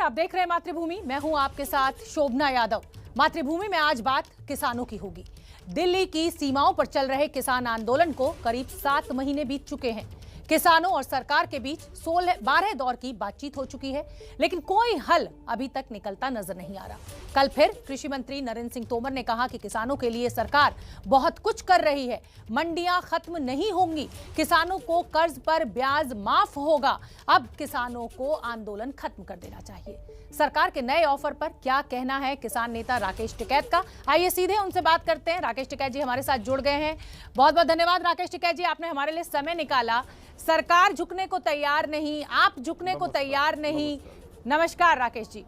आप देख रहे हैं मातृभूमि, मैं हूं आपके साथ शोभना यादव। मातृभूमि में आज बात किसानों की होगी। दिल्ली की सीमाओं पर चल रहे किसान आंदोलन को करीब 7 महीने बीत चुके हैं। किसानों और सरकार के बीच 12 दौर की बातचीत हो चुकी है, लेकिन कोई हल अभी तक निकलता नजर नहीं आ रहा। कल फिर कृषि मंत्री नरेंद्र सिंह तोमर ने कहा कि किसानों के लिए सरकार बहुत कुछ कर रही है, मंडियां खत्म नहीं होंगी, किसानों को कर्ज पर ब्याज माफ होगा। अब किसानों को आंदोलन खत्म कर देना चाहिए। सरकार के नए ऑफर पर क्या कहना है किसान नेता राकेश टिकैत का? आइए सीधे उनसे बात करते हैं। राकेश टिकैत जी हमारे साथ जुड़ गए हैं। बहुत बहुत धन्यवाद राकेश टिकैत जी, आपने हमारे लिए समय निकाला। सरकार झुकने को तैयार नहीं, आप झुकने को तैयार नहीं। नमस्कार राकेश जी।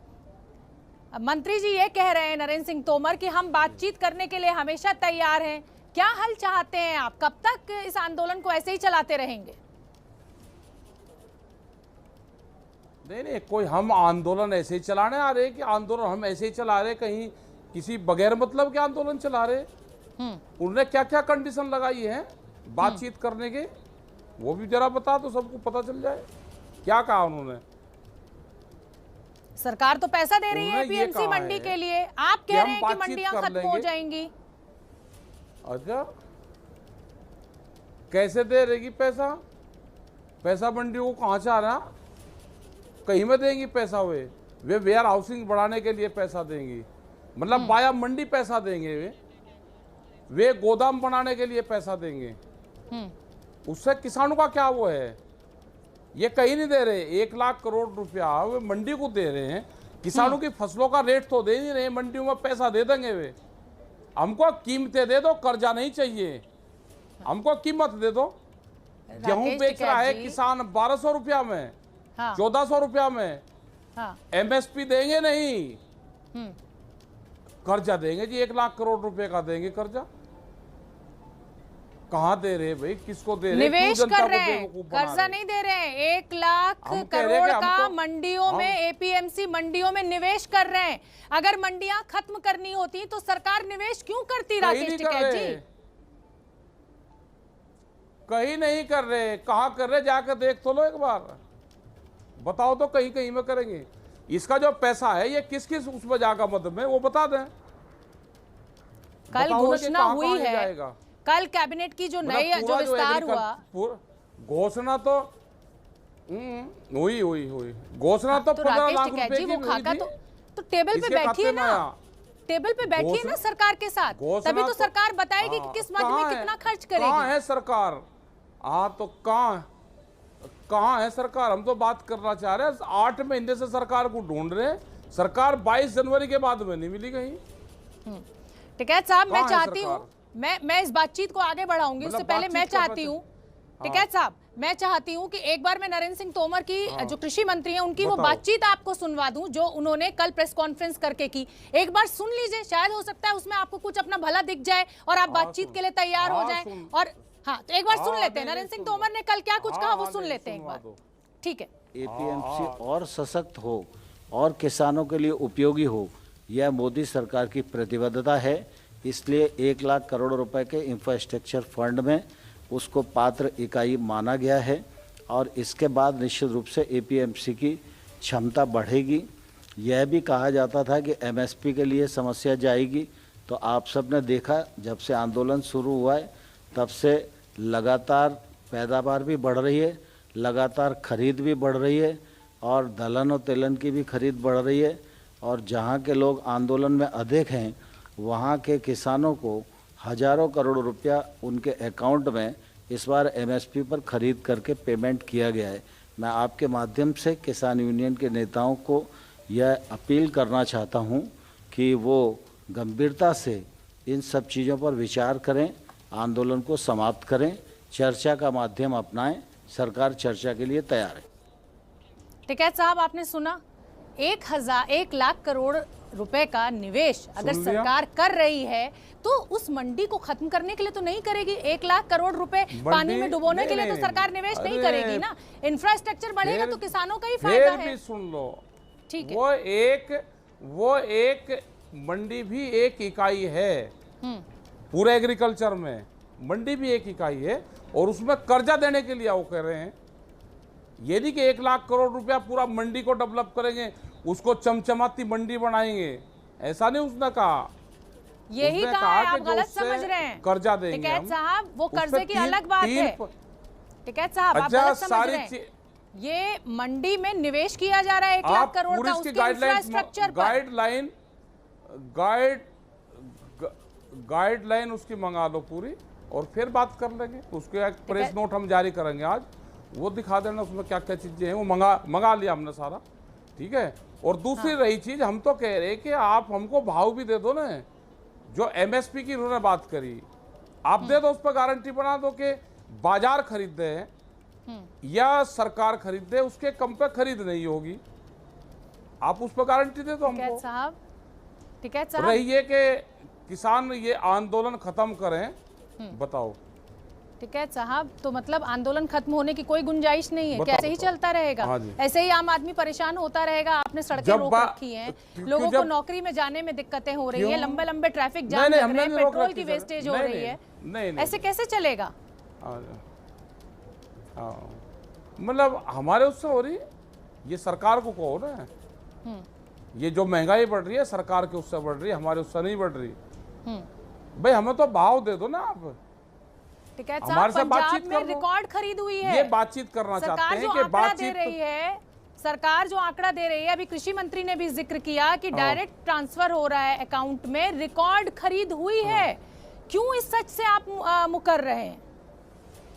मंत्री जी ये कह रहे हैं नरेंद्र सिंह तोमर कि हम बातचीत करने के लिए हमेशा तैयार हैं। क्या हल चाहते हैं आप? कब तक इस आंदोलन को ऐसे ही चलाते रहेंगे? नहीं, कोई हम आंदोलन ऐसे ही चलाने आ रहे कि आंदोलन हम ऐसे ही चला रहे, कहीं किसी बगैर मतलब के आंदोलन चला रहे। उन्होंने क्या क्या कंडीशन लगाई है बातचीत करने के, वो भी जरा बता तो सबको पता चल जाए। क्या कहा उन्होंने? सरकार तो पैसा दे रही है एपीएमसी मंडी के लिए, आप कह रहे हैं कि मंडियां खत्म हो जाएंगी। अच्छा, कैसे दे रहेगी पैसा? पैसा मंडियों को कहां से आ रहा? कहीं में देंगी पैसा? वे वेयर हाउसिंग बढ़ाने के लिए पैसा देंगी, मतलब बाया मंडी पैसा देंगे। वे गोदाम बनाने के लिए पैसा देंगे। उससे किसानों का क्या वो है? ये कहीं नहीं दे रहे। 1 लाख करोड़ रुपया वे मंडी को दे रहे हैं। किसानों की फसलों का रेट तो दे नहीं रहे, मंडियों में पैसा दे देंगे वे। हमको कीमतें दे दो, कर्जा नहीं चाहिए, हमको कीमत दे दो। गेहूं बेच रहा है किसान 1200 रुपया में, 1400 रुपया में। एमएसपी देंगे नहीं, कर्जा देंगे जी। 1 लाख करोड़ रुपए का देंगे कर्जा। कहाँ दे रहे भाई? किसको दे रहे? निवेश कर रहे हैं, कर्जा नहीं दे रहे हैं। 1 लाख करोड़ का मंडियों में, एपीएमसी मंडियों में निवेश कर रहे हैं। अगर मंडियां खत्म करनी होती तो सरकार निवेश क्यों करती राकेश टिकैत जी? कहीं नहीं कर रहे। कहाँ कर रहे? जाकर देख तो लो एक बार, बताओ तो। कहीं कहीं में करेंगे। इसका जो पैसा है ये किस किस उसमें जाएगा, मदद में वो बता दें। कल घोषणा हुई है, कल कैबिनेट की जो नई जो विस्तार हुआ, घोषणा तो हुई घोषणा तो 15 लाख रुपए की हुई थी। तो टेबल पे बैठी है ना, टेबल पे बैठी है ना सरकार के साथ, तभी तो सरकार बताएगी कि किस मद में कितना खर्च करेगी। कहाँ है सरकार? तो कहाँ है सरकार? हम तो बात करना चाह रहे हैं। 8 महीने से सरकार को ढूंढ रहे हैं। सरकार 22 जनवरी के बाद में नहीं मिली कहीं। टिकैत साहब, मैं चाहती हूँ, मैं इस बातचीत को आगे बढ़ाऊंगी। उससे पहले मैं चाहती हूँ टिकैत साहब, मैं चाहती हूँ कि एक बार मैं नरेंद्र सिंह तोमर की जो कृषि मंत्री हैं उनकी वो बातचीत आपको सुनवा दूं जो उन्होंने कल प्रेस कॉन्फ्रेंस करके की। एक बार सुन लीजिए, शायद हो सकता है उसमें आपको कुछ अपना भला दिख जाए और आप बातचीत के लिए तैयार हो जाएं। और तो एक बार सुन लेते हैं नरेंद्र सिंह तोमर ने कल क्या कुछ कहा, वो सुन लेते हैं एक बार। ठीक है। एपीएमसी और सशक्त हो और किसानों के लिए उपयोगी हो, यह मोदी सरकार की प्रतिबद्धता है। इसलिए 1 लाख करोड़ रुपए के इंफ्रास्ट्रक्चर फंड में उसको पात्र इकाई माना गया है और इसके बाद निश्चित रूप से एपीएमसी की क्षमता बढ़ेगी। यह भी कहा जाता था कि एमएसपी के लिए समस्या जाएगी, तो आप सब ने देखा जब से आंदोलन शुरू हुआ है तब से लगातार पैदावार भी बढ़ रही है, लगातार खरीद भी बढ़ रही है और दलहन और तिलहन की भी खरीद बढ़ रही है। और जहाँ के लोग आंदोलन में अधिक हैं वहाँ के किसानों को हजारों करोड़ रुपया उनके अकाउंट में इस बार एमएसपी पर खरीद करके पेमेंट किया गया है। मैं आपके माध्यम से किसान यूनियन के नेताओं को यह अपील करना चाहता हूँ कि वो गंभीरता से इन सब चीज़ों पर विचार करें, आंदोलन को समाप्त करें, चर्चा का माध्यम अपनाएं। सरकार चर्चा के लिए तैयार है। टिकैत साहब, आपने सुना, 1 लाख करोड़ रुपए का निवेश अगर सरकार कर रही है तो उस मंडी को खत्म करने के लिए तो नहीं करेगी। 1 लाख करोड़ रुपए पानी में डुबोने के लिए तो सरकार निवेश नहीं करेगी ना। इंफ्रास्ट्रक्चर बढ़ेगा तो किसानों का ही फायदा है। भी सुन लो, ठीक है। वो एक मंडी भी एक इकाई है पूरे एग्रीकल्चर में। मंडी भी एक इकाई है और उसमें कर्जा देने के लिए वो कह रहे हैं। ये नहीं कि 1 लाख करोड़ रुपया पूरा मंडी को डेवलप करेंगे, उसको चमचमाती मंडी बनाएंगे, ऐसा नहीं उसने कहा। यही उसने कहा है, कि आप जो गलत उससे समझ रहे हैं। कर्जा देंगे टिकैत हम, साहब, वो उस पे कर्जे की तीन- अलग बात तीन है। टिकैत साहब, आप अच्छा, गलत समझ सारी रहे हैं। ये मंडी में निवेश किया जा रहा है 1 लाख आप करोड़ का, टूरिस्ट की उसके इंफ्रास्ट्रक्चर पर। गाइडलाइन उसकी मंगा लो पूरी, और फिर बात कर लेंगे। उसके एक प्रेस नोट हम जारी करेंगे आज, वो दिखा देना उसमें क्या क्या चीजें हैं। वो मंगा लिया हमने सारा, ठीक है। और दूसरी रही चीज, हम तो कह रहे हैं कि आप हमको भाव भी दे दो ना, जो एमएसपी की उन्होंने बात करी, आप दे दो, उस पर गारंटी बना दो कि बाजार खरीद दे या सरकार खरीद दे, उसके कम पे खरीद नहीं होगी। आप उस पर गारंटी दे दो हमको। टिकैत साहब, रही है कि किसान ये आंदोलन खत्म करें, बताओ। टिकैत साहब, तो मतलब आंदोलन खत्म होने की कोई गुंजाइश नहीं है? बताओ, कैसे ही चलता रहेगा? हाँ जी। ऐसे ही आम आदमी परेशान होता रहेगा? आपने सड़कें जब रोक रखी हैं, लोगों को नौकरी में जाने में दिक्कतें हो रही है, लंबे लंबे ट्रैफिक जाम लग रहे हैं, पेट्रोल की वेस्टेज हो रही है, ऐसे कैसे चलेगा? मतलब हमारे उससे हो रही, ये सरकार को कहो ना, ये जो महंगाई बढ़ रही है सरकार के उससे बढ़ रही है, हमारे उससे नहीं बढ़ रही। भाई हमें तो भाव दे दो ना आप। टिकैत हमारे साहब, से बातचीत पंजाब में कर लो। रिकॉर्ड खरीद हुई है। ये बातचीत करना चाहते सरकार हैं जो कि आंकड़ा दे बातचीत रही है, सरकार जो आंकड़ा दे रही है, अभी कृषि मंत्री ने भी जिक्र किया कि डायरेक्ट ट्रांसफर हो रहा है अकाउंट में, रिकॉर्ड खरीद हुई है। क्यों इस सच से आप मुकर रहे हैं?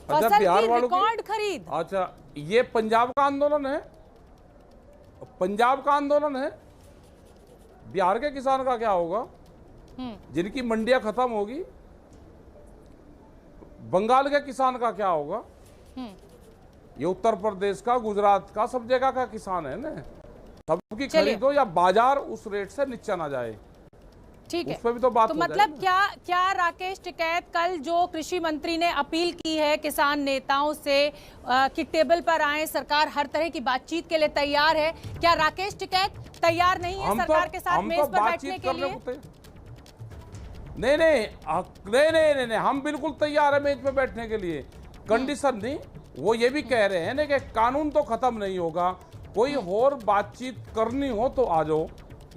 फसल बिहार की वालों की- रिकॉर्ड खरीद। अच्छा, ये पंजाब का आंदोलन है, पंजाब का आंदोलन है। बिहार के किसान का क्या होगा, जिनकी मंडियां खत्म होगी? बंगाल के किसान का क्या होगा? ये उत्तर प्रदेश का, गुजरात का, सब जगह का किसान है ना। सबकी खरीदो या बाजार उस रेट से नीचे ना जाए, ठीक है। उस पर भी तो बात तो हो मतलब जाए। क्या राकेश टिकैत, कल जो कृषि मंत्री ने अपील की है किसान नेताओं से कि टेबल पर आए, सरकार हर तरह की बातचीत के लिए तैयार है, क्या राकेश टिकैत तैयार नहीं है सरकार के साथ मेज पर बैठने के लिए? नहीं, हम बिल्कुल तैयार है मेज पे बैठने के लिए। कंडीशन नहीं, वो ये भी कह रहे हैं ना कि कानून तो खत्म नहीं होगा, कोई और बातचीत करनी हो तो आ जाओ,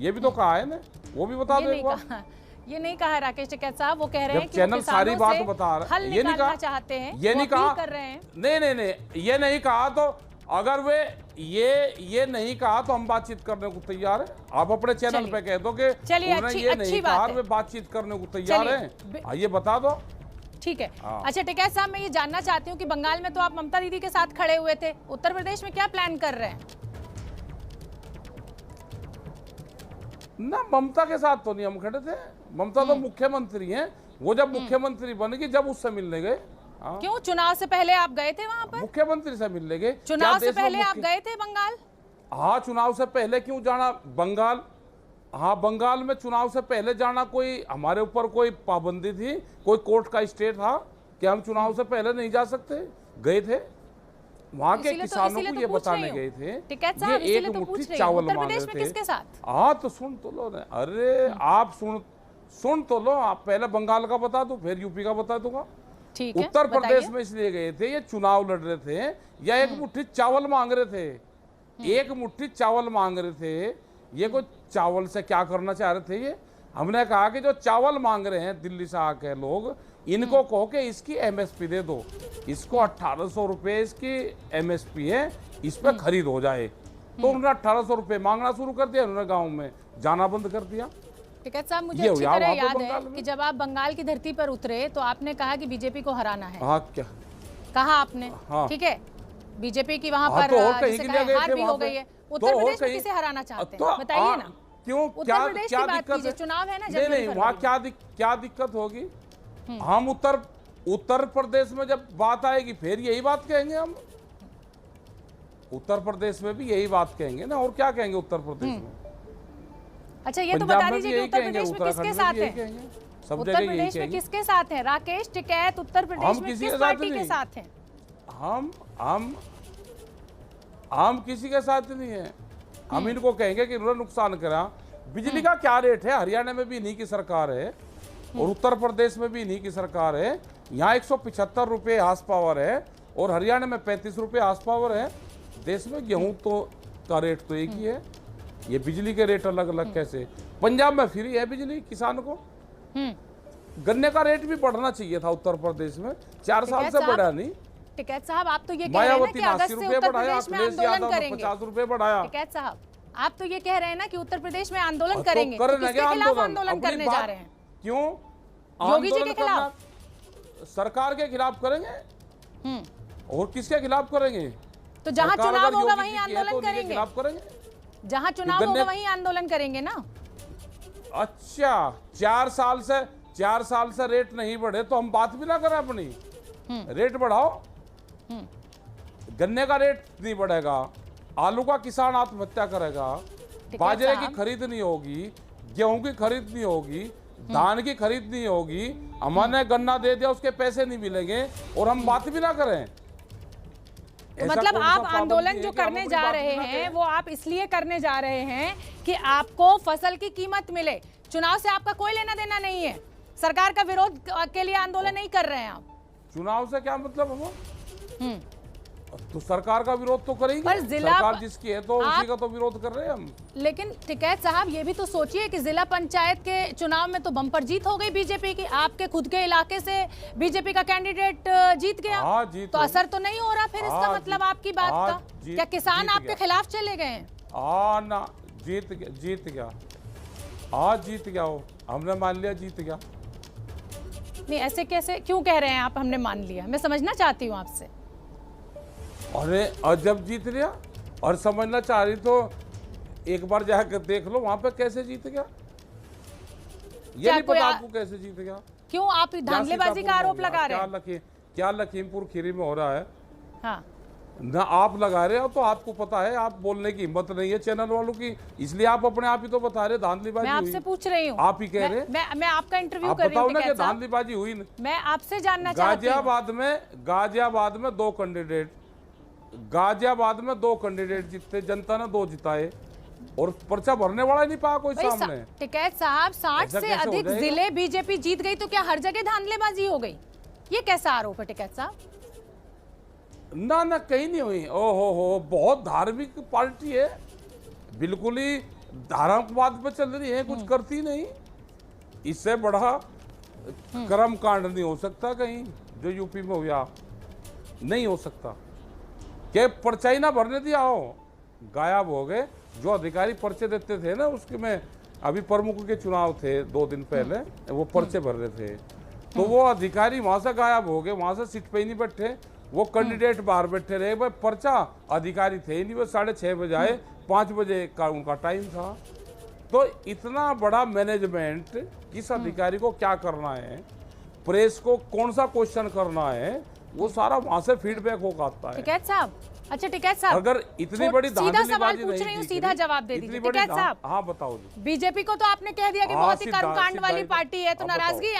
ये भी तो कहा है ना, वो भी बता दो एक बार। ये नहीं कहा राकेश टिकैत साहब, वो कह रहे हैं कि चैनल सारी बात से बता रहा हल है, ये नहीं निकालना कहा, चाहते हैं, ये नहीं कहा, कर रहे हैं। नहीं, ये नहीं कहा। तो अगर वे ये नहीं कहा तो हम बातचीत करने को तैयार है। आप अपने चैनल पे कह दो कि उन्होंने ये नहीं कहा, वे बातचीत करने को तैयार है, ये बता दो। ठीक है। अच्छा टिकैत साहब, मैं ये जानना चाहती हूँ कि बंगाल में तो आप ममता दीदी के साथ खड़े हुए थे, उत्तर प्रदेश में क्या प्लान कर रहे हैं? ना, ममता के साथ तो नहीं हम खड़े थे। ममता तो मुख्यमंत्री हैं, वो जब मुख्यमंत्री बन गई जब उससे मिलने गए। क्यों, चुनाव से पहले आप गए थे वहां पर? मुख्यमंत्री से मिलने गए। चुनाव से पहले आप गए थे बंगाल? हाँ, चुनाव से पहले क्यों जाना बंगाल? हाँ, बंगाल में चुनाव से पहले जाना कोई हमारे ऊपर कोई पाबंदी थी, कोई कोर्ट का स्टे था कि हम चुनाव से पहले नहीं जा सकते? गए थे, वहाँ के किसानों को ये बताने गए थे ये एक मुट्ठी चावल मांग रहे थे। किसके साथ? हाँ, तो सुन तो लो ना। अरे आप सुन तो लो। आप पहले बंगाल का बता दो, फिर यूपी का बता दूंगा। ठीक है, उत्तर प्रदेश में इसलिए गए थे, ये चुनाव लड़ रहे थे या एक मुट्ठी चावल मांग रहे थे? एक मुट्ठी चावल मांग रहे थे। ये कोई चावल से क्या करना चाह रहे थे? ये हमने कहा कि जो चावल मांग रहे हैं दिल्ली से आके लोग, इनको कहो कि इसकी एमएसपी दे दो, इसको 1800 रुपये इसकी एमएसपी है, इस पर खरीद हो जाए। तो उन्होंने 1800 रुपये मांगना शुरू कर दिया, उन्होंने गाँव में जाना बंद कर दिया। टिकैत साहब, मुझे अच्छी तरह याद है कि जब आप बंगाल की धरती पर उतरे तो आपने कहा कि बीजेपी को हराना है। हाँ, क्या कहा आपने? हाँ। ठीक है, बीजेपी की वहां पर हार भी हो गई है। उत्तर प्रदेश में किसे हराना चाहते हैं, बताइए ना? क्यों, उत्तर प्रदेश की बात कीजिए, चुनाव है ना। नहीं, वहाँ क्या दिक्कत होगी? हम उत्तर प्रदेश में जब बात आएगी फिर यही बात कहेंगे हम। उत्तर प्रदेश में भी यही बात कहेंगे ना, और क्या कहेंगे उत्तर प्रदेश में? अच्छा, ये तो बता दीजिए कि उत्तर प्रदेश में किसके साथ है? उत्तर प्रदेश में किसके साथ है? राकेश टिकैत उत्तर प्रदेश में किस पार्टी के साथ हैं? हम किसी के साथ नहीं है। हम इनको कहेंगे कि इन्होंने नुकसान करा। बिजली का क्या रेट है? हरियाणा में भी इन्हीं की सरकार है और उत्तर प्रदेश में भी इन्हीं की सरकार है। यहाँ 175 रुपये हार्स पावर है और हरियाणा में 35 रुपये हार्स पावर है। देश में गेहूं तो का रेट तो एक ही है। ये बिजली के रेट अलग अलग कैसे? पंजाब में फ्री है बिजली किसान को। गन्ने का रेट भी बढ़ना चाहिए था उत्तर प्रदेश में, 4 साल से बढ़ा नहीं। टिकैत साहब, आप तो ये कह रहे हैं ना कि अगस्त से उत्तर प्रदेश में आंदोलन करेंगे। 50 रुपए बढ़ाया। टिकैत साहब, आप तो ये कह रहे हैं ना कि उत्तर प्रदेश में आंदोलन तो करेंगे, तो किसके खिलाफ आंदोलन करने जा रहे हैं? क्यों? योगी जी के खिलाफ? सरकार के खिलाफ करेंगे। और किसके खिलाफ करेंगे? तो जहां चुनाव होगा वहीं आंदोलन करेंगे। खिलाफ करेंगे, जहां चुनाव होगा वहीं आंदोलन करेंगे ना। अच्छा, 4 साल से रेट नहीं बढ़े तो हम बात भी ना करें अपनी। रेट बढ़ाओ। गन्ने का रेट नहीं बढ़ेगा, आलू का किसान आत्महत्या करेगा, बाजरे की खरीद नहीं होगी, गेहूं की खरीद नहीं होगी, धान की खरीद नहीं होगी, हमने गन्ना दे दिया उसके पैसे नहीं मिलेंगे और हम बात भी ना करें। तो मतलब आप आंदोलन जो करने जा रहे हैं वो आप इसलिए करने जा रहे हैं कि आपको फसल की कीमत मिले। चुनाव से आपका कोई लेना देना नहीं है, सरकार का विरोध के लिए आंदोलन नहीं कर रहे हैं आप। चुनाव से क्या मतलब हम? तो सरकार का विरोध तो करेंगे, पर सरकार जिसकी है तो उसी का तो विरोध कर रहे हैं हम। लेकिन टिकैत साहब, ये भी तो सोचिए कि जिला पंचायत के चुनाव में तो बम्पर जीत हो गई बीजेपी की, आपके खुद के इलाके से बीजेपी का कैंडिडेट जीत गया। जीत तो असर तो नहीं हो रहा फिर इसका मतलब आपकी बात का? क्या किसान आपके खिलाफ चले गए हैं? ना, जीत गया, आज जीत गया हो, हमने मान लिया जीत गया। नहीं, ऐसे कैसे क्यों कह रहे हैं आप हमने मान लिया? मैं समझना चाहती हूँ आपसे। अरे, और जब जीत लिया और समझना चाह रही तो एक बार जाकर देख लो वहां पे कैसे जीत गया। ये नहीं पता आपको कैसे जीत गया? क्यों आप धांधलीबाजी का आरोप लगा रहे हैं? क्या लखीमपुर खीरी में हो रहा है? हाँ। ना आप लगा रहे हो तो आपको पता है, आप बोलने की हिम्मत नहीं है चैनल वालों की, इसलिए आप अपने आप ही तो बता रहे धांधलीबाजी। मैं आपसे पूछ रही हूँ, आप ही कह रहे। मैं आपका इंटरव्यू कर रही हूँ, बताओ ना कि धांधलीबाजी हुई। मैं आपसे जानना चाहती हूँ। गाजियाबाद में 2 कैंडिडेट, गाजियाबाद में 2 कैंडिडेट जीते, जनता ने 2 जिताए और पर्चा भरने वाला नहीं पाया कोई सामने। टिकैत साहब, 60 से अधिक जिले बीजेपी जीत गई तो क्या हर जगह धांधलीबाजी हो गई? ये कैसा आरोप है टिकैत साहब? ना, कहीं नहीं हुई। ओहो, बहुत धार्मिक पार्टी है, बिल्कुल ही धार्मिकवाद पे चल रही है, कुछ करती नहीं। इससे बड़ा कर्म कांड नहीं हो सकता कहीं जो यूपी में हुआ, नहीं हो सकता। के पर्चा ही ना भरने दिया हो, गायब हो गए। जो अधिकारी पर्चे देते थे ना, उसके में अभी प्रमुख के चुनाव थे 2 दिन पहले, वो पर्चे भर रहे थे तो वो अधिकारी वहां से गायब हो गए, वहां से सीट पे ही नहीं बैठे, वो कैंडिडेट बाहर बैठे रहे। भाई पर्चा अधिकारी थे ही नहीं, वो 6:30 बजे आए, 5 बजे का उनका टाइम था। तो इतना बड़ा मैनेजमेंट, किस अधिकारी को क्या करना है, प्रेस को कौन सा क्वेश्चन करना है, वो सारा वहां से फीडबैक होकर आता है। टिकैत साहब, अच्छा टिकैत साहब, अगर इतनी बड़ी सीधा सवाल पूछ रही हूँ, सीधा जवाब दे दीजिए टिकैत साहब। हाँ, बताओ जी। बीजेपी को तो आपने कह दिया कि बहुत ही कर्मकांड वाली पार्टी है, तो नाराजगी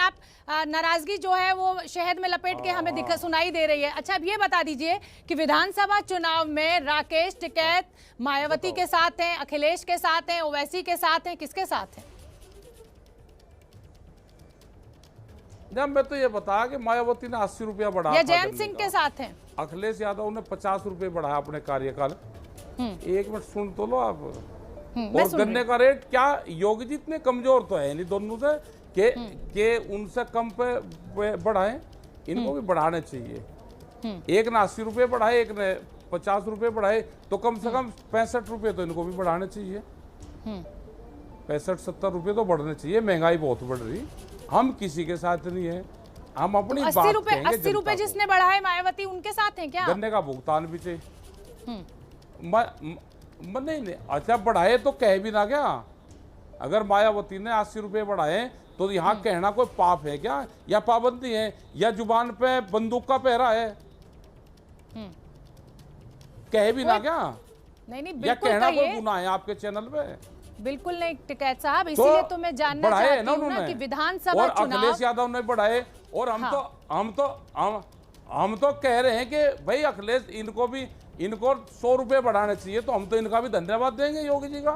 नाराजगी जो है वो शहद में लपेट के हमें सुनाई दे रही है। अच्छा, अब ये बता दीजिए कि विधानसभा चुनाव में राकेश टिकैत मायावती के साथ हैं, अखिलेश के साथ हैं, ओवैसी के साथ हैं, किसके साथ हैं? जब मैं तो ये बताया कि मायावती ने 80 रुपया बढ़ाया, या जयंत सिंह के साथ हैं? अखिलेश यादव ने 50 रुपए बढ़ाया अपने कार्यकाल। 1 मिनट सुन तो लो आप। और गन्ने का रेट क्या योगी जी इतने कमजोर तो है नहीं दोनों से के उनसे कम पे बढ़ाए, इनको भी बढ़ाने चाहिए। एक ने 80 रुपए बढ़ाए, एक ने 50 रुपए बढ़ाए, तो कम से कम 65 रुपए तो इनको भी बढ़ाने चाहिए। 65-70 रुपए तो बढ़ने चाहिए। महंगाई बहुत बढ़ रही, हम किसी के साथ नहीं है, हम अपनी तो 80 रुपए जिसने बढ़ाए मायावती उनके साथ हैं क्या? गन्ने का भुगतान भी चाहिए। नहीं, अच्छा बढ़ाए तो कह भी ना क्या? अगर मायावती ने 80 रुपए बढ़ाए तो यहाँ कहना कोई पाप है क्या, या पाबंदी है, या जुबान पे बंदूक का पहरा है? कह भी ना क्या? नहीं, या कहना कोई गुनाह है आपके चैनल पे? बिल्कुल नहीं टिकैत साहब, इसीलिए तो मैं जानना चाहती हूं ना कि विधानसभा चुनाव अखिलेश यादव ने बढ़ाए और हम तो कह रहे हैं कि भाई अखिलेश इनको 100 रुपए बढ़ाने चाहिए, तो हम तो इनका भी धन्यवाद देंगे योगी जी का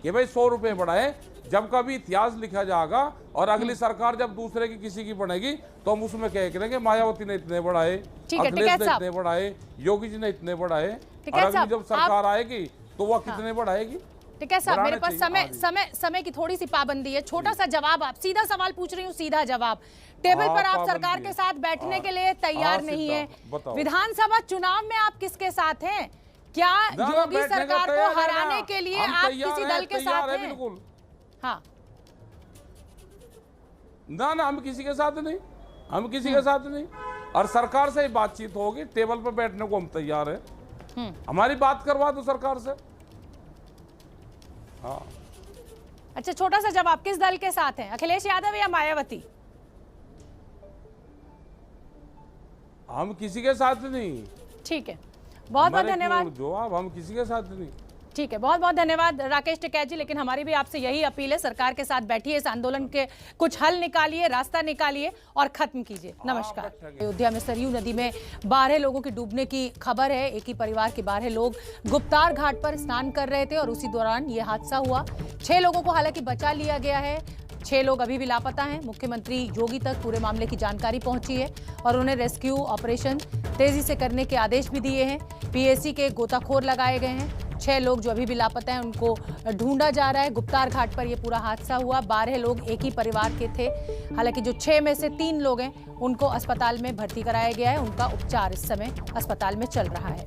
कि भाई 100 रुपए बढ़ाए। जब कभी इतिहास लिखा जाएगा और अगली सरकार जब दूसरे की किसी की बनेगी तो हम उसमें कह करेंगे मायावती ने इतने बढ़ाए, अखिलेश ने इतने बढ़ाए, योगी जी ने इतने बढ़ाए। और अगली जब सरकार आएगी तो वह कितने बढ़ाएगी? ठीक है साहब, मेरे पास बढ़ाने चाहिए। समय की थोड़ी सी पाबंदी है। छोटा सा जवाब, आप सीधा सवाल पूछ रही हूँ, सीधा जवाब। टेबल पर आप पाबंदी सरकार है। के साथ बैठने के लिए तैयार नहीं सीधा, है। बताओ। विधानसभा चुनाव में आप किसके साथ हैं? क्या योगी बैठने को सरकार को तैयार है हराने ना। के लिए हम आप तैयार किसी हैं, दल के तैयार साथ है हैं? बिल्कुल। हाँ, ना हम किसी के साथ नहीं, हम किसी के साथ नहीं। और सरकार से ही बातचीत होगी, टेबल पर बैठने को हम तैयार हैं। हमारी बात करवा दो सरकार से। हाँ, अच्छा, छोटा सा जवाब, किस दल के साथ हैं? अखिलेश यादव या मायावती? हम किसी के साथ नहीं। ठीक है, बहुत बहुत हमारे धन्यवाद। क्यों जवाब, हम किसी के साथ नहीं। ठीक है, बहुत बहुत धन्यवाद राकेश टिकैत जी। लेकिन हमारी भी आपसे यही अपील है, सरकार के साथ बैठिए, इस आंदोलन के कुछ हल निकालिए, रास्ता निकालिए और खत्म कीजिए। नमस्कार। अयोध्या में सरयू नदी में 12 लोगों की डूबने की खबर है। एक ही परिवार के 12 लोग गुप्तार घाट पर स्नान कर रहे थे और उसी दौरान ये हादसा हुआ। 6 लोगों को हालांकि बचा लिया गया है, 6 लोग अभी भी लापता हैं। मुख्यमंत्री योगी तक पूरे मामले की जानकारी पहुंची है और उन्हें रेस्क्यू ऑपरेशन तेजी से करने के आदेश भी दिए हैं। पीएसी के गोताखोर लगाए गए हैं। 6 लोग जो अभी भी लापता हैं उनको ढूंढा जा रहा है। गुप्तार घाट पर यह पूरा हादसा हुआ। 12 लोग एक ही परिवार के थे। हालांकि जो 6 में से 3 लोग हैं उनको अस्पताल में भर्ती कराया गया है। उनका उपचार इस समय अस्पताल में चल रहा है।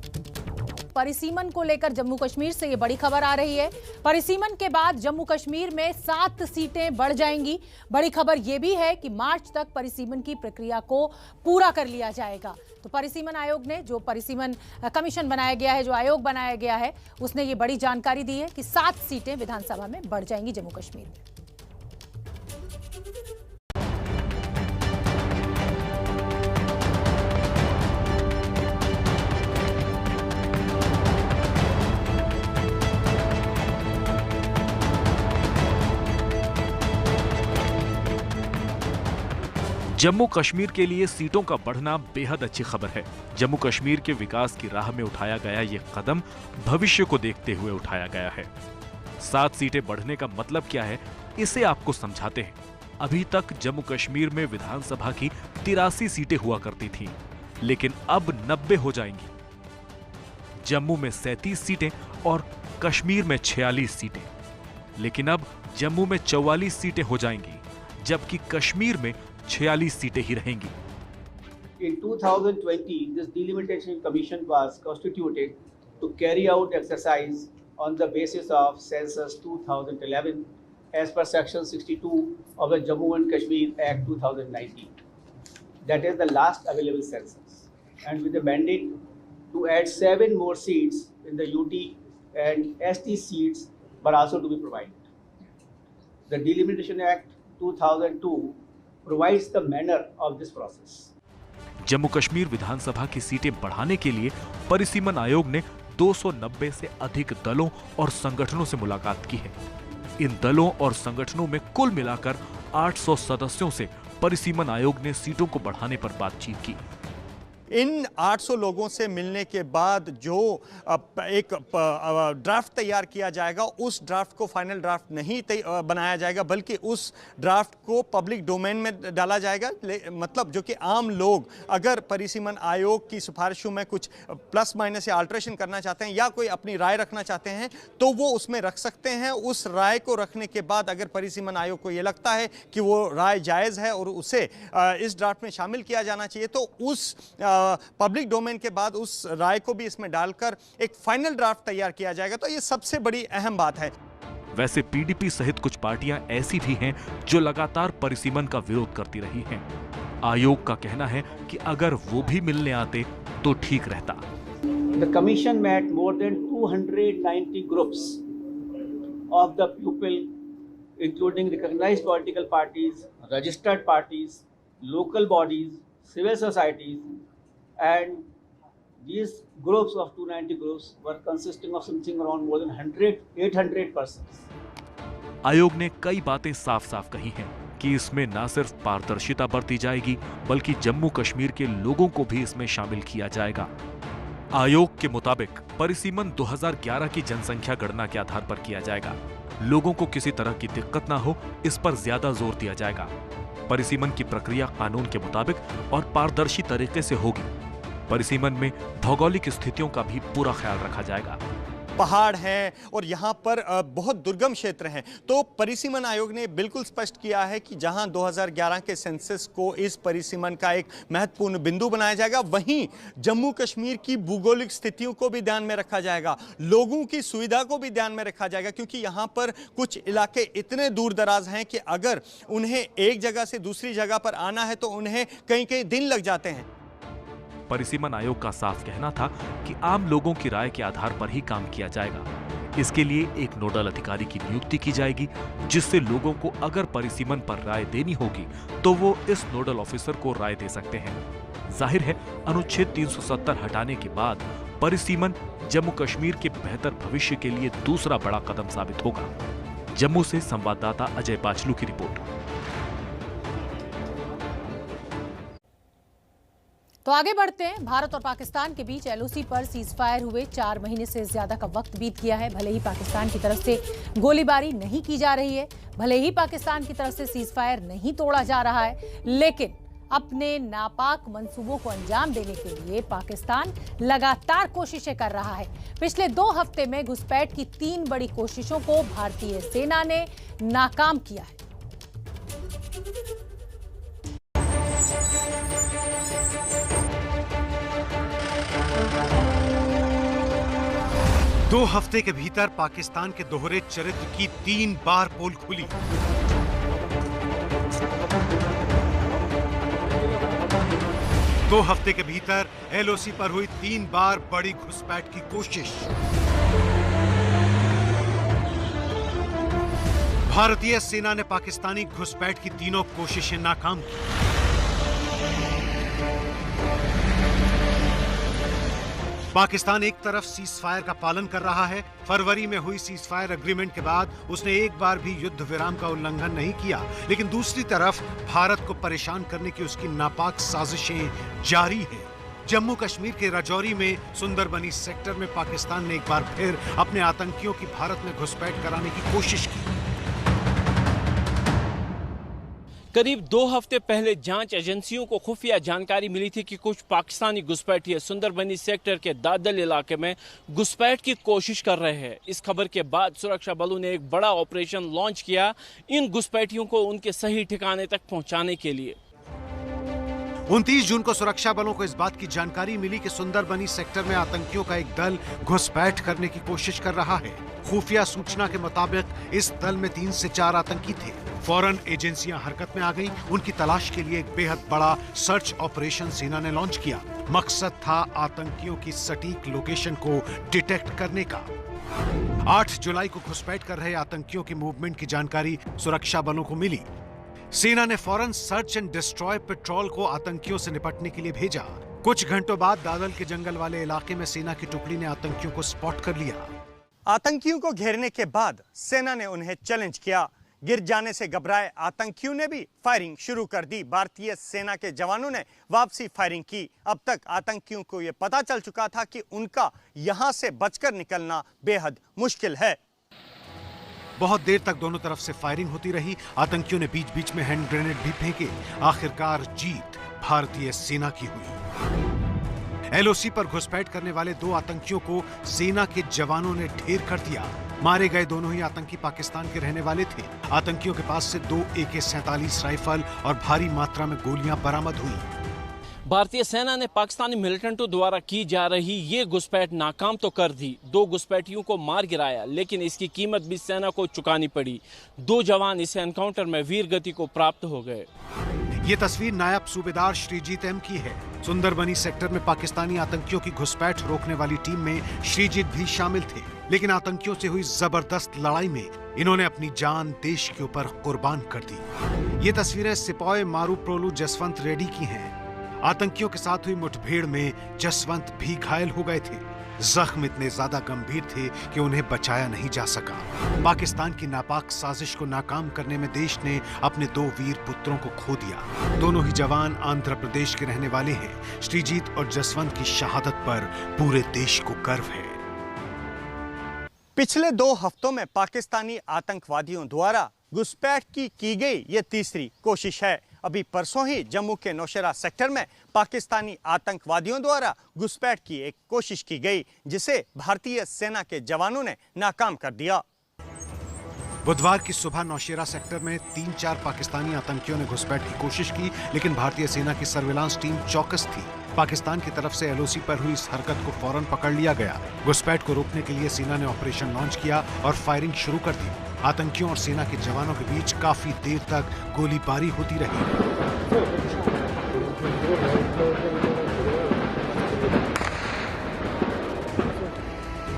परिसीमन को लेकर जम्मू कश्मीर से ये बड़ी खबर आ रही है। परिसीमन के बाद जम्मू कश्मीर में 7 सीटें बढ़ जाएंगी। बड़ी खबर ये भी है कि मार्च तक परिसीमन की प्रक्रिया को पूरा कर लिया जाएगा। तो परिसीमन आयोग ने, जो परिसीमन कमीशन बनाया गया है, जो आयोग बनाया गया है, उसने ये बड़ी जानकारी दी है कि 7 सीटें विधानसभा में बढ़ जाएंगी जम्मू कश्मीर में। जम्मू कश्मीर के लिए सीटों का बढ़ना बेहद अच्छी खबर है। जम्मू कश्मीर के विकास की राह में उठाया गया ये कदम भविष्य को देखते हुए उठाया गया है। 7 सीटें बढ़ने का मतलब क्या है, इसे आपको समझाते हैं। अभी तक जम्मू कश्मीर में विधानसभा की 83 सीटें हुआ करती थीं, लेकिन अब 90 हो जाएंगी। जम्मू में 37 सीटें और कश्मीर में 46 सीटें, लेकिन अब जम्मू में 44 सीटें हो जाएंगी, जबकि कश्मीर में 46 सीटें ही रहेंगी। In 2020, this delimitation commission was constituted to carry out exercise on the basis of census 2011 as per section 62 of the Jammu and Kashmir Act 2019. That is the last available census, and with the mandate to add 7 more seats in the UT and ST seats were also to be provided. The Delimitation Act 2002 provides the manner of this process. Jammu Kashmir विधानसभा की सीटें बढ़ाने के लिए परिसीमन आयोग ने 290 से अधिक दलों और संगठनों से मुलाकात की है। इन दलों और संगठनों में कुल मिलाकर 800 सदस्यों से परिसीमन आयोग ने सीटों को बढ़ाने पर बातचीत की। इन 800 लोगों से मिलने के बाद जो एक ड्राफ्ट तैयार किया जाएगा, उस ड्राफ्ट को फाइनल ड्राफ्ट नहीं बनाया जाएगा, बल्कि उस ड्राफ्ट को पब्लिक डोमेन में डाला जाएगा। मतलब जो कि आम लोग अगर परिसीमन आयोग की सिफारिशों में कुछ प्लस माइनस या अल्ट्रेशन करना चाहते हैं या कोई अपनी राय रखना चाहते हैं तो वो उसमें रख सकते हैं। उस राय को रखने के बाद अगर परिसीमन आयोग को ये लगता है कि वो राय जायज़ है और उसे इस ड्राफ्ट में शामिल किया जाना चाहिए, तो उस पब्लिक डोमेन के बाद उस राय को भी इसमें डालकर एक फाइनल ड्राफ्ट तैयार किया जाएगा। तो ये सबसे बड़ी अहम बात है। वैसे पीडीपी सहित कुछ पार्टियां ऐसी भी हैं जो लगातार परिसीमन का विरोध करती रही हैं। आयोग का कहना है कि अगर वो भी मिलने आते तो ठीक रहता। The commission met more than 290 groups of the people, including recognized political parties, registered parties, local bodies, civil societies, and these groups of 290 groups were consisting of something around more than 800 persons. आयोग ने कई बातें साफ-साफ कही हैं कि इसमें न सिर्फ पारदर्शिता बरती जाएगी, बल्कि जम्मू कश्मीर के लोगों को भी इसमें शामिल किया जाएगा। आयोग के मुताबिक परिसीमन 2011 की जनसंख्या गणना के आधार पर किया जाएगा। लोगों को किसी तरह की दिक्कत ना हो, इस पर ज्यादा जोर दिया जाएगा। परिसीमन की प्रक्रिया कानून के मुताबिक और पारदर्शी तरीके से होगी। परिसीमन में भौगोलिक स्थितियों का भी पूरा ख्याल रखा जाएगा। पहाड़ हैं और यहाँ पर बहुत दुर्गम क्षेत्र हैं। तो परिसीमन आयोग ने बिल्कुल स्पष्ट किया है कि जहाँ 2011 के सेंसस को इस परिसीमन का एक महत्वपूर्ण बिंदु बनाया जाएगा, वहीं जम्मू कश्मीर की भूगोलिक स्थितियों को भी ध्यान में रखा जाएगा, लोगों की सुविधा को भी ध्यान में रखा जाएगा, क्योंकि यहाँ पर कुछ इलाके इतने दूर दराज हैं कि अगर उन्हें एक जगह से दूसरी जगह पर आना है तो उन्हें कई कई दिन लग जाते हैं। परिसीमन आयोग का साफ कहना था कि आम लोगों की राय के आधार पर ही काम किया जाएगा। इसके लिए एक नोडल अधिकारी की नियुक्ति की जाएगी, जिससे लोगों को अगर परिसीमन पर राय देनी होगी तो वो इस नोडल ऑफिसर को राय दे सकते हैं। जाहिर है, अनुच्छेद 370 हटाने के बाद परिसीमन जम्मू कश्मीर के बेहतर भविष्य के लिए दूसरा बड़ा कदम साबित होगा। जम्मू से संवाददाता अजय बाचलू की रिपोर्ट। तो आगे बढ़ते हैं। भारत और पाकिस्तान के बीच एलओसी पर सीजफायर हुए 4 महीने से ज्यादा का वक्त बीत गया है। भले ही पाकिस्तान की तरफ से गोलीबारी नहीं की जा रही है, भले ही पाकिस्तान की तरफ से सीजफायर नहीं तोड़ा जा रहा है, लेकिन अपने नापाक मंसूबों को अंजाम देने के लिए पाकिस्तान लगातार कोशिशें कर रहा है। पिछले 2 हफ्ते में घुसपैठ की 3 बड़ी कोशिशों को भारतीय सेना ने नाकाम किया है। 2 हफ्ते के भीतर पाकिस्तान के दोहरे चरित्र की 3 बार पोल खुली। दो हफ्ते के भीतर एलओसी पर हुई 3 बार बड़ी घुसपैठ की कोशिश। भारतीय सेना ने पाकिस्तानी घुसपैठ की तीनों कोशिशें नाकाम की। पाकिस्तान एक तरफ सीजफायर का पालन कर रहा है। फरवरी में हुई सीजफायर एग्रीमेंट के बाद उसने एक बार भी युद्ध विराम का उल्लंघन नहीं किया, लेकिन दूसरी तरफ भारत को परेशान करने की उसकी नापाक साजिशें जारी है। जम्मू कश्मीर के राजौरी में सुंदरबनी सेक्टर में पाकिस्तान ने एक बार फिर अपने आतंकियों की भारत में घुसपैठ कराने की कोशिश की। करीब 2 हफ्ते पहले जांच एजेंसियों को खुफिया जानकारी मिली थी कि कुछ पाकिस्तानी घुसपैठिए सुंदरबनी सेक्टर के दादल इलाके में घुसपैठ की कोशिश कर रहे हैं। इस खबर के बाद सुरक्षा बलों ने एक बड़ा ऑपरेशन लॉन्च किया इन घुसपैठियों को उनके सही ठिकाने तक पहुंचाने के लिए। 29 जून को सुरक्षा बलों को इस बात की जानकारी मिली कि सुंदरबनी सेक्टर में आतंकियों का एक दल घुसपैठ करने की कोशिश कर रहा है। खुफिया सूचना के मुताबिक इस दल में 3 से 4 आतंकी थे। फौरन एजेंसियां हरकत में आ गईं। उनकी तलाश के लिए एक बेहद बड़ा सर्च ऑपरेशन सेना ने लॉन्च किया। मकसद था आतंकियों की सटीक लोकेशन को डिटेक्ट करने का। 8 जुलाई को घुसपैठ कर रहे आतंकियों की मूवमेंट की जानकारी सुरक्षा बलों को मिली। सेना ने फौरन सर्च एंड डिस्ट्रॉय पेट्रोल को आतंकियों से निपटने के लिए भेजा। कुछ घंटों बाद दादल के जंगल वाले इलाके में सेना की टुकड़ी ने आतंकियों को स्पॉट कर लिया। आतंकियों को घेरने के बाद सेना ने उन्हें चैलेंज किया। गिर जाने से घबराए आतंकियों ने भी फायरिंग शुरू कर दी। भारतीय सेना के जवानों ने वापसी फायरिंग की। अब तक आतंकियों को यह पता चल चुका था कि उनका यहां से बचकर निकलना बेहद मुश्किल है। बहुत देर तक दोनों तरफ से फायरिंग होती रही। आतंकियों ने बीच बीच में हैंड ग्रेनेड भी फेंके। आखिरकार जीत भारतीय सेना की हुई। एलओसी पर घुसपैठ करने वाले 2 आतंकियों को सेना के जवानों ने ढेर कर दिया। मारे गए दोनों ही आतंकी पाकिस्तान के रहने वाले थे। आतंकियों के पास से 2 AK-47 राइफल और भारी मात्रा में गोलियां बरामद हुई। भारतीय सेना ने पाकिस्तानी मिलिटेंटों द्वारा की जा रही ये घुसपैठ नाकाम तो कर दी। 2 घुसपैठियों को मार गिराया, लेकिन इसकी कीमत भी सेना को चुकानी पड़ी। 2 जवान इस एनकाउंटर में वीर गति को प्राप्त हो गए। ये तस्वीर नायब सूबेदार श्रीजीत एम की है। सुंदरबनी सेक्टर में पाकिस्तानी आतंकियों की घुसपैठ रोकने वाली टीम में श्रीजीत भी शामिल थे, लेकिन आतंकियों से हुई जबरदस्त लड़ाई में इन्होंने अपनी जान देश के ऊपर कुर्बान कर दी। ये तस्वीरें सिपाही मारूप्रोलू जसवंत रेड्डी की हैं। आतंकियों के साथ हुई मुठभेड़ में जसवंत भी घायल हो गए थे। जख्म इतने ज्यादा गंभीर थे कि उन्हें बचाया नहीं जा सका। पाकिस्तान की नापाक साजिश को नाकाम करने में देश ने अपने 2 वीर पुत्रों को खो दिया। दोनों ही जवान आंध्र प्रदेश के रहने वाले हैं। श्रीजीत और जसवंत की शहादत पर पूरे देश को गर्व है। पिछले 2 हफ्तों में पाकिस्तानी आतंकवादियों द्वारा घुसपैठ की गई ये तीसरी कोशिश है। अभी परसों ही जम्मू के नौशेरा सेक्टर में पाकिस्तानी आतंकवादियों द्वारा घुसपैठ की एक कोशिश की गई, जिसे भारतीय सेना के जवानों ने नाकाम कर दिया। बुधवार की सुबह नौशेरा सेक्टर में 3-4 पाकिस्तानी आतंकियों ने घुसपैठ की कोशिश की, लेकिन भारतीय सेना की सर्विलांस टीम चौकस थी। पाकिस्तान की तरफ से एलओसी पर हुई इस हरकत को फौरन पकड़ लिया गया। घुसपैठ को रोकने के लिए सेना ने ऑपरेशन लॉन्च किया और फायरिंग शुरू कर दी। आतंकियों और सेना के जवानों के बीच काफी देर तक गोलीबारी होती रही।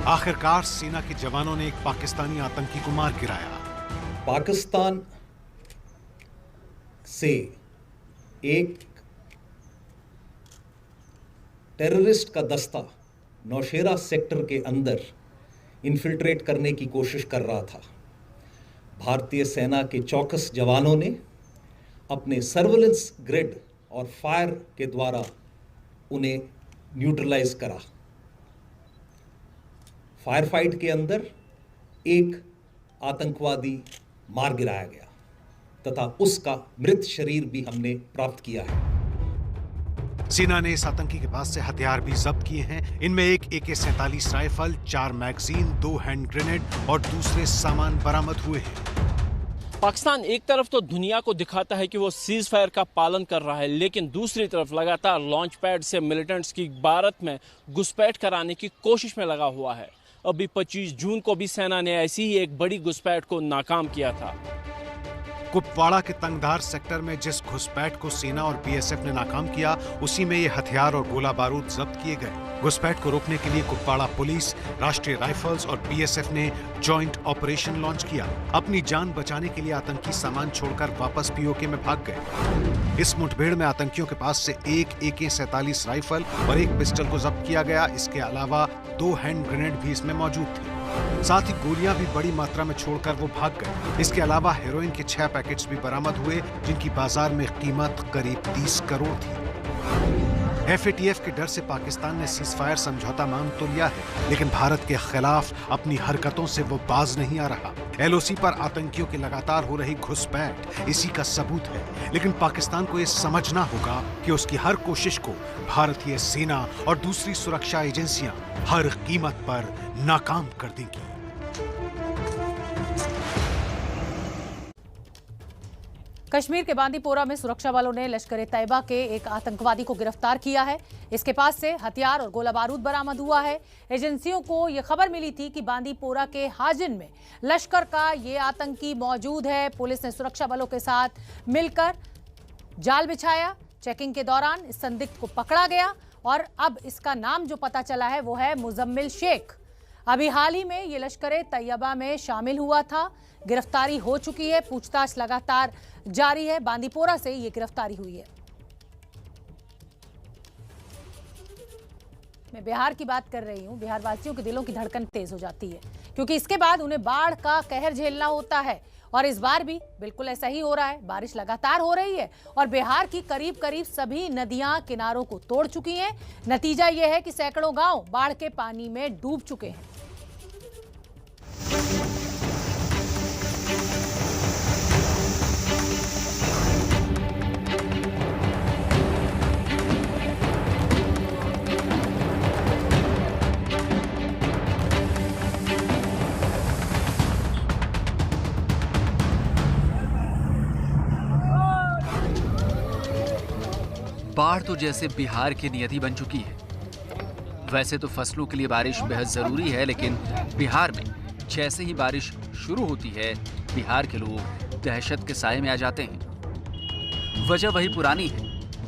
आखिरकार सेना के जवानों ने एक पाकिस्तानी आतंकी को मार गिराया। पाकिस्तान से एक टेररिस्ट का दस्ता नौशेरा सेक्टर के अंदर इन्फिल्ट्रेट करने की कोशिश कर रहा था। भारतीय सेना के चौकस जवानों ने अपने सर्विलेंस ग्रिड और फायर के द्वारा उन्हें न्यूट्रलाइज करा। फायर फाइट के अंदर एक आतंकवादी मार गिराया गया तथा उसका मृत शरीर भी हमने प्राप्त किया है। सेना ने इस आतंकी के पास से हथियार भी जब्त किए हैं। इनमें एक AK-47 rifle, 4 magazine, 2 hand grenade और दूसरे सामान बरामद हुए हैं। पाकिस्तान एक तरफ तो दुनिया को दिखाता है कि वो सीज फायर का पालन कर रहा है, लेकिन दूसरी तरफ लगातार लॉन्च पैड से मिलिटेंट्स की भारत में घुसपैठ कराने की कोशिश में लगा हुआ है। अभी 25 जून को भी सेना ने ऐसी ही एक बड़ी घुसपैठ को नाकाम किया था। कुपवाड़ा के तंगधार सेक्टर में जिस घुसपैठ को सेना और BSF ने नाकाम किया, उसी में ये हथियार और गोला बारूद जब्त किए गए। घुसपैठ को रोकने के लिए कुपवाड़ा पुलिस, राष्ट्रीय राइफल्स और BSF ने जॉइंट ऑपरेशन लॉन्च किया। अपनी जान बचाने के लिए आतंकी सामान छोड़कर वापस POK में भाग गए। इस मुठभेड़ में आतंकियों के पास से एक AK-47 राइफल और एक पिस्टल को जब्त किया गया। इसके अलावा 2 हैंड ग्रेनेड भी इसमें मौजूद थे। साथ ही गोलियां भी बड़ी मात्रा में छोड़कर वो भाग गए। इसके अलावा हेरोइन के 6 पैकेट्स भी बरामद हुए, जिनकी बाजार में कीमत करीब 30 करोड़ थी। FATF के डर से पाकिस्तान ने सीजफायर समझौता मान तो लिया है, लेकिन भारत के खिलाफ अपनी हरकतों से वो बाज नहीं आ रहा। LOC पर आतंकियों की लगातार हो रही घुसपैठ इसी का सबूत है, लेकिन पाकिस्तान को ये समझना होगा कि उसकी हर कोशिश को भारतीय सेना और दूसरी सुरक्षा एजेंसियां हर कीमत पर नाकाम कर देंगी। कश्मीर के बांदीपोरा में सुरक्षा बलों ने लश्कर-ए-तैयबा के एक आतंकवादी को गिरफ्तार किया है। इसके पास से हथियार और गोला बारूद बरामद हुआ है। एजेंसियों को यह खबर मिली थी कि बांदीपोरा के हाजिन में लश्कर का ये आतंकी मौजूद है। पुलिस ने सुरक्षा बलों के साथ मिलकर जाल बिछाया। चेकिंग के दौरान इस संदिग्ध को पकड़ा गया और अब इसका नाम जो पता चला है वो है मुजम्मिल शेख। अभी हाल ही में ये लश्कर-ए-तैयबा में शामिल हुआ था। गिरफ्तारी हो चुकी है, पूछताछ लगातार जारी है। बांदीपोरा से ये गिरफ्तारी हुई है। मैं बिहार की बात कर रही हूं। बिहार वासियों के दिलों की धड़कन तेज हो जाती है, क्योंकि इसके बाद उन्हें बाढ़ का कहर झेलना होता है और इस बार भी बिल्कुल ऐसा ही हो रहा है। बारिश लगातार हो रही है और बिहार की करीब करीब सभी नदियां किनारों को तोड़ चुकी हैं। नतीजा यह है कि सैकड़ों गांव बाढ़ के पानी में डूब चुके हैं। बाढ़ तो जैसे बिहार की नियति बन चुकी है। वैसे तो फसलों के लिए बारिश बेहद जरूरी है, लेकिन बिहार में जैसे ही बारिश शुरू होती है, बिहार के लोग दहशत के साए में आ जाते हैं। वजह वही पुरानी है,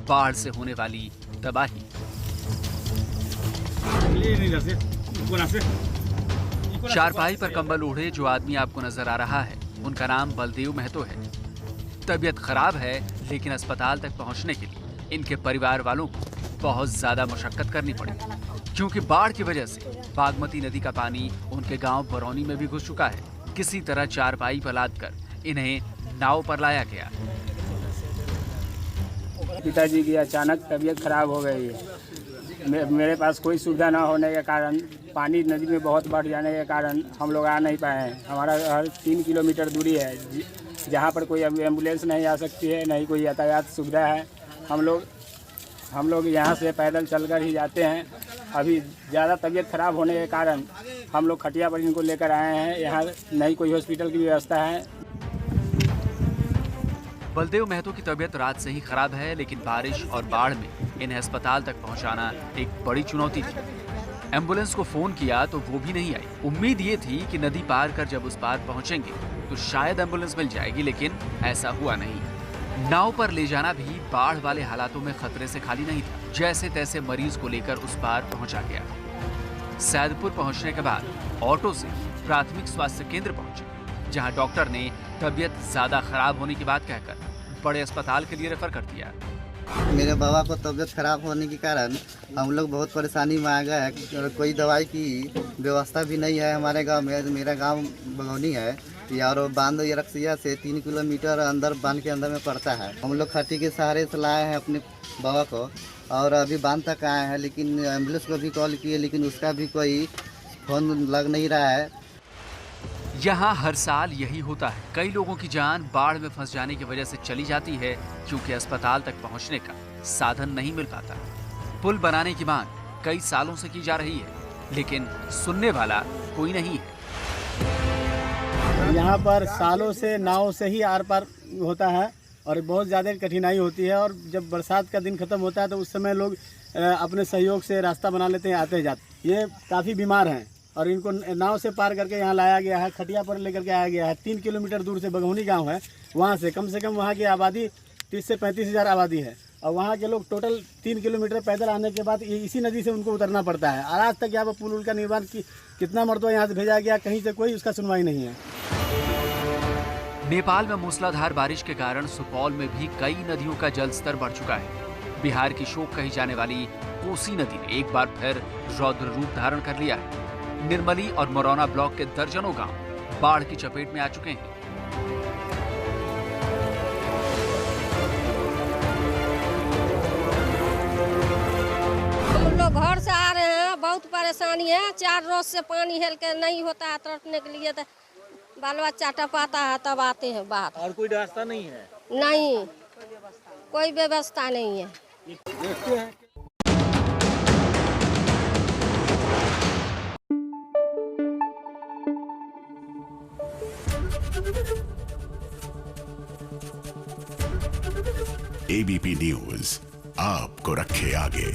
बाढ़ से होने वाली तबाही। चारपाई पर कंबल ओढ़े जो आदमी आपको नजर आ रहा है, उनका नाम बलदेव महतो है। तबीयत खराब है, लेकिन अस्पताल तक पहुंचने के लिए इनके परिवार वालों को बहुत ज्यादा मशक्कत करनी पड़ी, क्योंकि बाढ़ की वजह से बागमती नदी का पानी उनके गांव बरौनी में भी घुस चुका है। किसी तरह चारपाई पर लादकर इन्हें नाव पर लाया गया। पिताजी की अचानक तबीयत खराब हो गई है। मेरे पास कोई सुविधा ना होने के कारण, पानी नदी में बहुत बढ़ जाने के कारण हम लोग आ नहीं पाए हैं। हमारा घर 3 किलोमीटर दूरी है जहाँ पर कोई एम्बुलेंस नहीं आ सकती है, नहीं कोई यातायात सुविधा है। हम लोग यहाँ से पैदल चलकर ही जाते हैं। अभी ज़्यादा तबीयत खराब होने के कारण हम लोग खटिया पर इनको लेकर आए हैं। यहाँ नहीं कोई हॉस्पिटल की व्यवस्था है। बलदेव महतो की तबीयत रात से ही खराब है, लेकिन बारिश और बाढ़ में इन्हें अस्पताल तक पहुंचाना एक बड़ी चुनौती थी। एम्बुलेंस को फोन किया तो वो भी नहीं आई। उम्मीद ये थी कि नदी पार कर जब उस पार पहुंचेंगे तो शायद एम्बुलेंस मिल जाएगी, लेकिन ऐसा हुआ नहीं। नाव पर ले जाना भी बाढ़ वाले हालातों में खतरे से खाली नहीं था। जैसे तैसे मरीज को लेकर उस पार पहुंचा गया। सैदपुर पहुंचने के बाद ऑटो से प्राथमिक स्वास्थ्य केंद्र पहुंचे, जहां डॉक्टर ने तबीयत ज्यादा खराब होने की बात कहकर बड़े अस्पताल के लिए रेफर कर दिया। मेरे बाबा को तबीयत खराब होने के कारण हम लोग बहुत परेशानी में आ गए हैं और कोई दवाई की व्यवस्था भी नहीं है हमारे गांव में। मेरा गांव बगौनी है और बांध रक्सिया से 3 किलोमीटर अंदर बांध के अंदर में पड़ता है। हम लोग खट्टी के सहारे से लाए हैं अपने बाबा को और अभी बांध तक आए हैं, लेकिन एम्बुलेंस को भी कॉल किए, लेकिन उसका भी कोई फोन लग नहीं रहा है। यहाँ हर साल यही होता है। कई लोगों की जान बाढ़ में फंस जाने की वजह से चली जाती है, क्योंकि अस्पताल तक पहुँचने का साधन नहीं मिल पाता। पुल बनाने की मांग कई सालों से की जा रही है, लेकिन सुनने वाला कोई नहीं है। यहाँ पर सालों से नाव से ही आर पार होता है और बहुत ज़्यादा कठिनाई होती है। और जब बरसात का दिन ख़त्म होता है तो उस समय लोग अपने सहयोग से रास्ता बना लेते हैं, आते जाते। ये काफ़ी बीमार हैं और इनको नाव से पार करके यहाँ लाया गया है, खटिया पर लेकर के आया गया है। 3 किलोमीटर दूर से बगौनी गांव है, वहाँ से कम वहाँ की आबादी 30 से 35 हज़ार आबादी है और वहाँ के लोग टोटल 3 किलोमीटर पैदल आने के बाद इसी नदी से उनको उतरना पड़ता है। और आज तक यहाँ पर पुल का निर्माण कितना मरतबा यहाँ से भेजा गया, कहीं से कोई उसका सुनवाई नहीं है। नेपाल में मूसलाधार बारिश के कारण सुपौल में भी कई नदियों का जलस्तर बढ़ चुका है। बिहार की शोक कही जाने वाली कोसी नदी ने एक बार फिर रौद्र रूप धारण कर लिया है। निर्मली और मोरौना ब्लॉक के दर्जनों गांव बाढ़ की चपेट में आ चुके हैं। हम लोग घर से आ रहे हैं, बहुत परेशानी है। 4 रोज से पानी हेल के नहीं होता है तैरने के लिए, तो बाल बच्चा टपाता है तब आते हैं बाहर। और कोई रास्ता नहीं है? नहीं, कोई व्यवस्था नहीं है। देखते हैं। ABP न्यूज आपको रखे आगे।